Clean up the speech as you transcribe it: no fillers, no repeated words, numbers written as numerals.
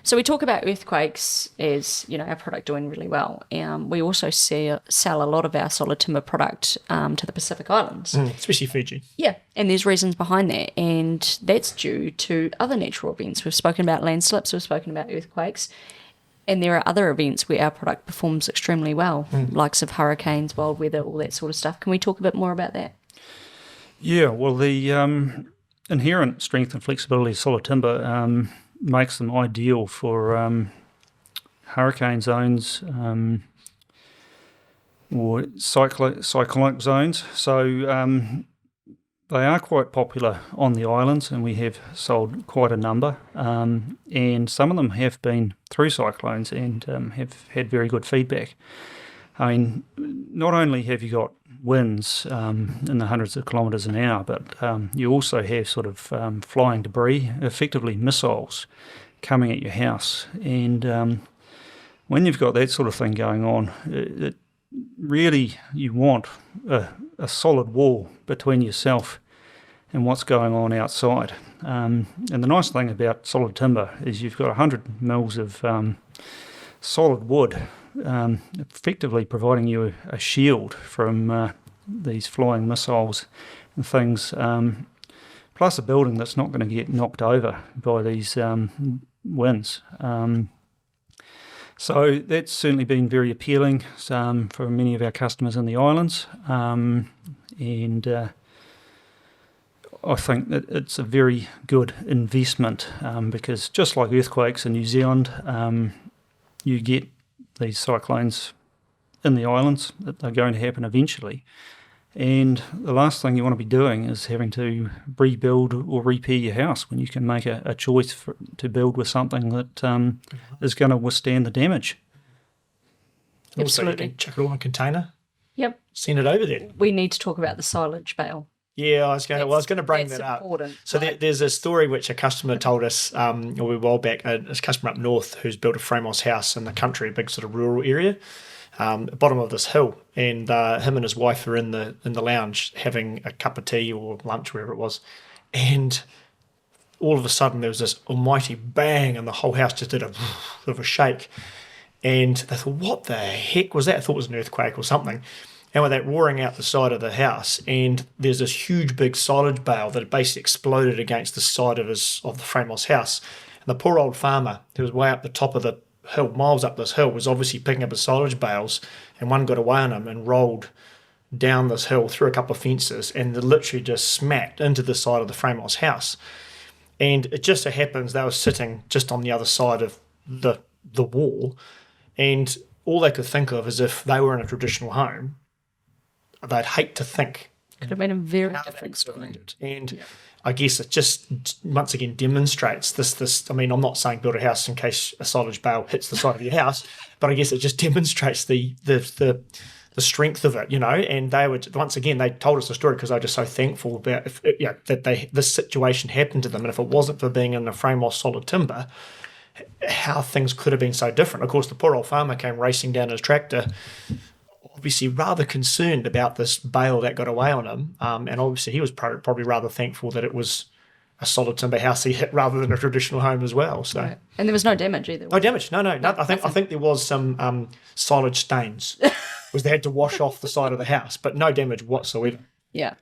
So we talk about earthquakes as, our product doing really well. We also sell a lot of our solid timber product to the Pacific Islands. Especially Fiji. Yeah, and there's reasons behind that, and that's due to other natural events. We've spoken about landslips, we've spoken about earthquakes, and there are other events where our product performs extremely well, likes of hurricanes, wild weather, all that sort of stuff. Can we talk a bit more about that? Yeah, well, the inherent strength and flexibility of solid timber makes them ideal for hurricane zones or cyclonic zones. So they are quite popular on the islands, and we have sold quite a number. And some of them have been through cyclones and have had very good feedback. I mean, not only have you got winds in the hundreds of kilometres an hour, but you also have sort of flying debris, effectively missiles, coming at your house. And when you've got that sort of thing going on, it really, you want a solid wall between yourself and what's going on outside. And the nice thing about solid timber is you've got 100 mils of solid wood, effectively providing you a shield from these flying missiles and things, plus a building that's not going to get knocked over by these winds. So that's certainly been very appealing for many of our customers in the islands, and I think that it's a very good investment because just like earthquakes in New Zealand, you get these cyclones in the islands, that they're going to happen eventually. And the last thing you want to be doing is having to rebuild or repair your house when you can make a choice to build with something that is going to withstand the damage. Also, you Absolutely. can chuck it all in a container, Yep. send it over there. We need to talk about the silage bale. Yeah, I was going to bring That's that up. important. So there's a story which a customer told us a while back. A customer up north who's built a Fraemohs house in the country, a big sort of rural area, bottom of this hill, and him and his wife are in the lounge having a cup of tea or lunch, wherever it was, and all of a sudden there was this almighty bang, and the whole house just did a sort of a shake, and they thought, "What the heck was that?" I thought it was an earthquake or something. And with that roaring out the side of the house, and there's this huge big silage bale that had basically exploded against the side of the Fraemohs house. And the poor old farmer, who was way up the top of the hill, miles up this hill, was obviously picking up his silage bales, and one got away on him and rolled down this hill through a couple of fences and literally just smacked into the side of the Fraemohs house. And it just so happens they were sitting just on the other side of the wall, and all they could think of is if they were in a traditional home, they'd hate to think Could have been a very how different that story. exploded. And I guess it just once again demonstrates this. I mean, I'm not saying build a house in case a silage bale hits the side of your house, but I guess it just demonstrates the strength of it, And they would once again they told us the story because they're just so thankful about that this situation happened to them, and if it wasn't for being in a Fraemohs solid timber, how things could have been so different. Of course, the poor old farmer came racing down his tractor, obviously rather concerned about this bale that got away on him, and obviously he was probably rather thankful that it was a solid timber house he hit rather than a traditional home as well. So, Right. And there was no damage either. no damage. No. I think there was some silage stains, was they had to wash off the side of the house, but no damage whatsoever. Yeah.